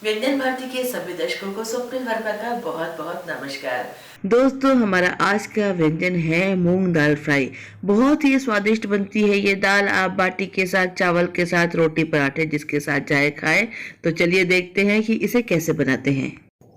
व्यंजन भारती के सभी दर्शकों को स्वप्निल वर्मा का बहुत बहुत नमस्कार। दोस्तों, हमारा आज का व्यंजन है मूंग दाल फ्राई। बहुत ही स्वादिष्ट बनती है ये दाल। आप बाटी के साथ, चावल के साथ, रोटी, पराठे जिसके साथ चाहे खाएं। तो चलिए देखते हैं कि इसे कैसे बनाते हैं।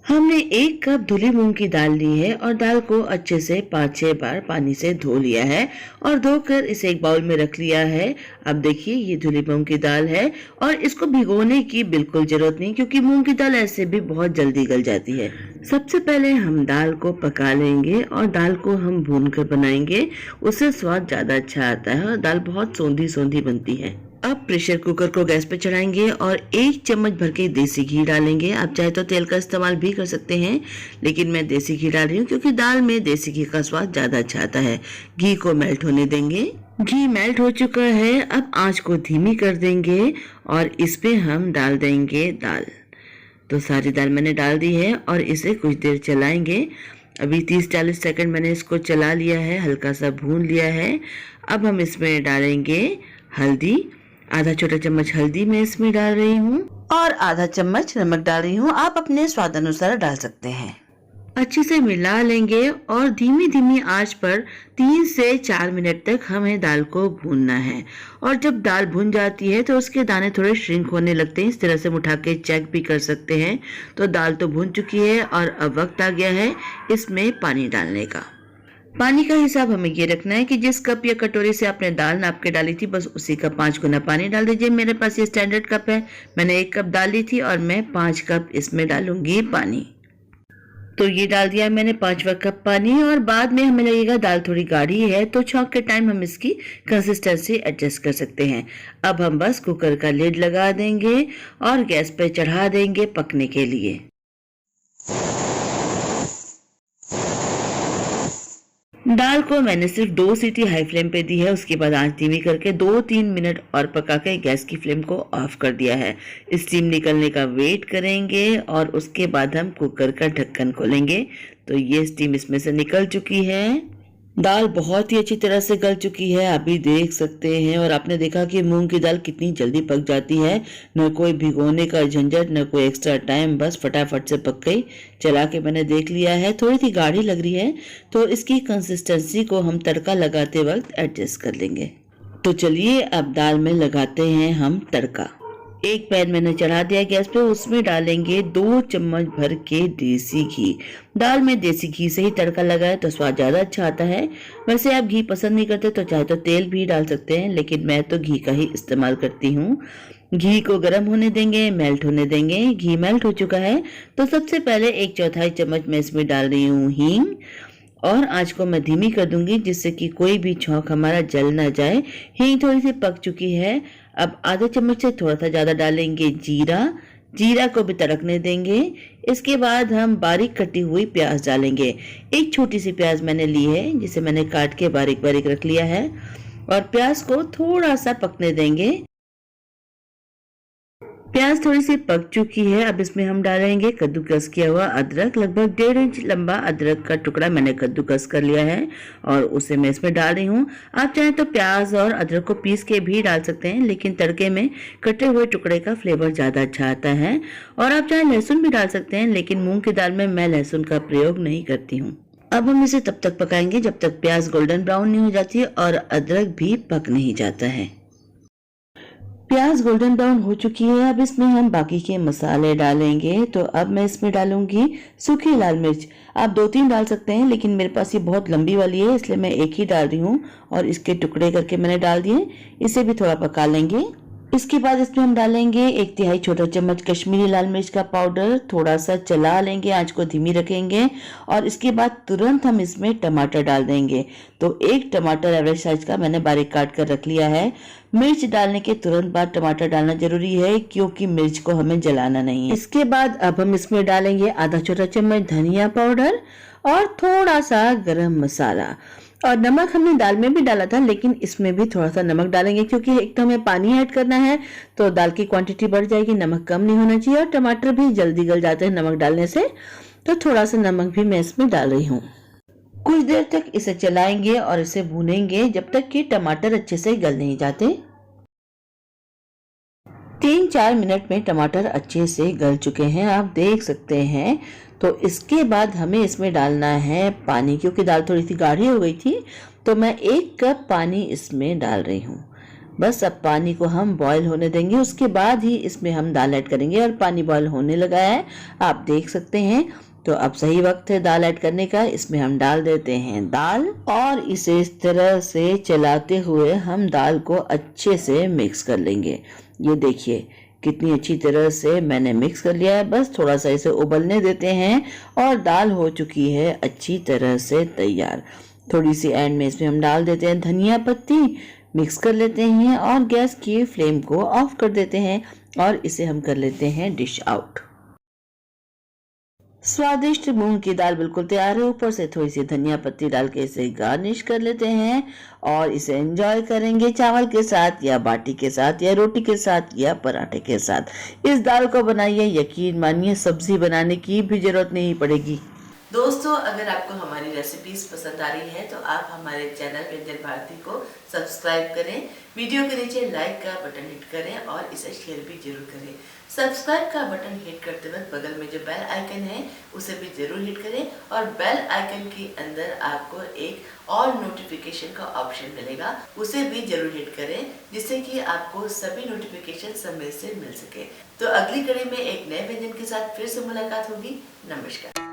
हमने 1 कप धुली मूंग की दाल ली है और दाल को अच्छे से 5-6 बार पानी से धो लिया है और धोकर इसे एक बाउल में रख लिया है। अब देखिए, ये धुली मूंग की दाल है और इसको भिगोने की बिल्कुल जरूरत नहीं, क्योंकि मूंग की दाल ऐसे भी बहुत जल्दी गल जाती है। सबसे पहले हम दाल को पका लेंगे और दाल को हम भून कर बनाएंगे। उससे स्वाद ज्यादा अच्छा आता है और दाल बहुत सौंधी सौंधी बनती है। अब प्रेशर कुकर को गैस पे चढ़ाएंगे और 1 चम्मच भर के देसी घी डालेंगे। आप चाहे तो तेल का इस्तेमाल भी कर सकते हैं, लेकिन मैं देसी घी डाल रही हूँ क्योंकि दाल में देसी घी का स्वाद ज्यादा अच्छा आता है। घी को मेल्ट होने देंगे। घी मेल्ट हो चुका है। अब आंच को धीमी कर देंगे और इस पे हम डाल देंगे दाल। तो सारी दाल मैंने डाल दी है और इसे कुछ देर चलाएंगे। अभी 30-40 सेकंड मैंने इसको चला लिया है, हल्का सा भून लिया है। अब हम इसमें डालेंगे हल्दी। आधा छोटा चम्मच हल्दी मैं इसमें डाल रही हूँ और आधा चम्मच नमक डाल रही हूँ। आप अपने स्वाद अनुसार डाल सकते हैं। अच्छे से मिला लेंगे और धीमी धीमी आंच पर 3 से 4 मिनट तक हमें दाल को भूनना है। और जब दाल भुन जाती है तो उसके दाने थोड़े श्रिंक होने लगते हैं। इस तरह से उठा के चेक भी कर सकते हैं। तो दाल तो भुन चुकी है और अब वक्त आ गया है इसमें पानी डालने का। पानी का हिसाब हमें ये रखना है कि जिस कप या कटोरी से आपने दाल नाप के डाली थी, बस उसी का 5 गुना पानी डाल दीजिए। मेरे पास ये स्टैंडर्ड कप है, मैंने 1 कप डाली थी और मैं 5 कप इसमें डालूंगी पानी। तो ये डाल दिया मैंने 5वां कप पानी। और बाद में हमें लगेगा दाल थोड़ी गाढ़ी है, तो छौंक के टाइम हम इसकी कंसिस्टेंसी एडजस्ट कर सकते हैं। अब हम बस कुकर का लिड लगा देंगे और गैस पे चढ़ा देंगे पकने के लिए। दाल को मैंने सिर्फ 2 सीटी हाई फ्लेम पे दी है। उसके बाद आंच धीमी करके 2-3 मिनट और पका के गैस की फ्लेम को ऑफ कर दिया है। स्टीम निकलने का वेट करेंगे और उसके बाद हम कुकर का ढक्कन खोलेंगे। तो ये स्टीम इसमें से निकल चुकी है। दाल बहुत ही अच्छी तरह से गल चुकी है, आप भी देख सकते हैं। और आपने देखा कि मूंग की दाल कितनी जल्दी पक जाती है। न कोई भिगोने का झंझट, न कोई एक्स्ट्रा टाइम, बस फटाफट से पक गई। चला के मैंने देख लिया है, थोड़ी सी गाढ़ी लग रही है, तो इसकी कंसिस्टेंसी को हम तड़का लगाते वक्त एडजस्ट कर लेंगे। तो चलिए अब दाल में लगाते हैं हम तड़का। एक पैन मैंने चढ़ा दिया गैस पे, उसमें डालेंगे 2 चम्मच भर के देसी घी। दाल में देसी घी से ही तड़का लगाए तो स्वाद ज्यादा अच्छा आता है। वैसे आप घी पसंद नहीं करते तो चाहे तो तेल भी डाल सकते हैं, लेकिन मैं तो घी का ही इस्तेमाल करती हूँ। घी को गर्म होने देंगे, मेल्ट होने देंगे। घी मेल्ट हो चुका है तो सबसे पहले 1/4 चम्मच मैं इसमें डाल रही हूँ हींग और आंच को मैं धीमी कर दूंगी, जिससे कि कोई भी छौंक हमारा जल ना जाए। हींग थोड़ी सी पक चुकी है। अब आधे चम्मच से थोड़ा सा ज्यादा डालेंगे जीरा। जीरा को भी तड़कने देंगे। इसके बाद हम बारीक कटी हुई प्याज डालेंगे। एक छोटी सी प्याज मैंने ली है, जिसे मैंने काट के बारीक बारीक रख लिया है और प्याज को थोड़ा सा पकने देंगे। प्याज थोड़ी सी पक चुकी है। अब इसमें हम डालेंगे कद्दूकस किया हुआ अदरक। लगभग 1.5 इंच लंबा अदरक का टुकड़ा मैंने कद्दूकस कर लिया है और उसे मैं इसमें डाल रही हूँ। आप चाहें तो प्याज और अदरक को पीस के भी डाल सकते हैं, लेकिन तड़के में कटे हुए टुकड़े का फ्लेवर ज्यादा अच्छा आता है। और आप चाहे लहसुन भी डाल सकते हैं, लेकिन मूंग की दाल में मैं लहसुन का प्रयोग नहीं करती हूँ। अब हम इसे तब तक पकाएंगे जब तक प्याज गोल्डन ब्राउन नहीं हो जाती और अदरक भी पक नहीं जाता है। प्याज गोल्डन ब्राउन हो चुकी है। अब इसमें हम बाकी के मसाले डालेंगे। तो अब मैं इसमें डालूंगी सूखी लाल मिर्च। आप 2-3 डाल सकते हैं, लेकिन मेरे पास ये बहुत लंबी वाली है, इसलिए मैं 1 ही डाल रही हूँ और इसके टुकड़े करके मैंने डाल दिए। इसे भी थोड़ा पका लेंगे। इसके बाद इसमें हम डालेंगे 1/3 छोटा चम्मच कश्मीरी लाल मिर्च का पाउडर। थोड़ा सा चला लेंगे, आंच को धीमी रखेंगे और इसके बाद तुरंत हम इसमें टमाटर डाल देंगे। तो 1 टमाटर एवरेज साइज का मैंने बारीक काट कर रख लिया है। मिर्च डालने के तुरंत बाद टमाटर डालना जरूरी है, क्योंकि मिर्च को हमें जलाना नहीं है। इसके बाद अब हम इसमें डालेंगे आधा छोटा चम्मच धनिया पाउडर और थोड़ा सा गरम मसाला। और नमक हमने दाल में भी डाला था, लेकिन इसमें भी थोड़ा सा नमक डालेंगे, क्योंकि एक तो हमें पानी ऐड करना है तो दाल की क्वांटिटी बढ़ जाएगी। नमक कम नहीं होना चाहिए और टमाटर भी जल्दी गल जाते हैं नमक डालने से, तो थोड़ा सा नमक भी मैं इसमें डाल रही हूँ। कुछ देर तक इसे चलाएंगे और इसे भूनेंगे जब तक कि टमाटर अच्छे से गल नहीं जाते। 3-4 मिनट में टमाटर अच्छे से गल चुके हैं, आप देख सकते हैं। तो इसके बाद हमें इसमें डालना है पानी, क्योंकि दाल थोड़ी सी गाढ़ी हो गई थी, तो मैं 1 कप पानी इसमें डाल रही हूँ। बस अब पानी को हम बॉईल होने देंगे, उसके बाद ही इसमें हम दाल ऐड करेंगे। और पानी बॉईल होने लगा है, आप देख सकते हैं। तो अब सही वक्त है दाल ऐड करने का। इसमें हम डाल देते हैं दाल और इसे इस तरह से चलाते हुए हम दाल को अच्छे से मिक्स कर लेंगे। ये देखिए कितनी अच्छी तरह से मैंने मिक्स कर लिया है। बस थोड़ा सा इसे उबलने देते हैं और दाल हो चुकी है अच्छी तरह से तैयार। थोड़ी सी एंड में इसमें हम डाल देते हैं धनिया पत्ती, मिक्स कर लेते हैं और गैस की फ्लेम को ऑफ कर देते हैं और इसे हम कर लेते हैं डिश आउट। स्वादिष्ट मूंग की दाल बिल्कुल तैयार है। ऊपर से थोड़ी सी धनिया पत्ती डाल के इसे गार्निश कर लेते हैं और इसे एंजॉय करेंगे चावल के साथ या बाटी के साथ या रोटी के साथ या पराठे के साथ। इस दाल को बनाइए, यकीन मानिए सब्जी बनाने की भी जरूरत नहीं पड़ेगी। दोस्तों, अगर आपको हमारी रेसिपीज पसंद आ रही हैं तो आप हमारे चैनल व्यंजन भारती को सब्सक्राइब करें, वीडियो के नीचे लाइक का बटन हिट करें और इसे शेयर भी जरूर करें। सब्सक्राइब का बटन हिट करते वक्त बगल में जो बेल आइकन है उसे भी जरूर हिट करें और बेल आइकन के अंदर आपको एक ऑल नोटिफिकेशन का ऑप्शन मिलेगा, उसे भी जरूर हिट करें, जिससे कि आपको सभी नोटिफिकेशन समय से मिल सके। तो अगली कड़ी में एक नए व्यंजन के साथ फिर से मुलाकात होगी। नमस्कार।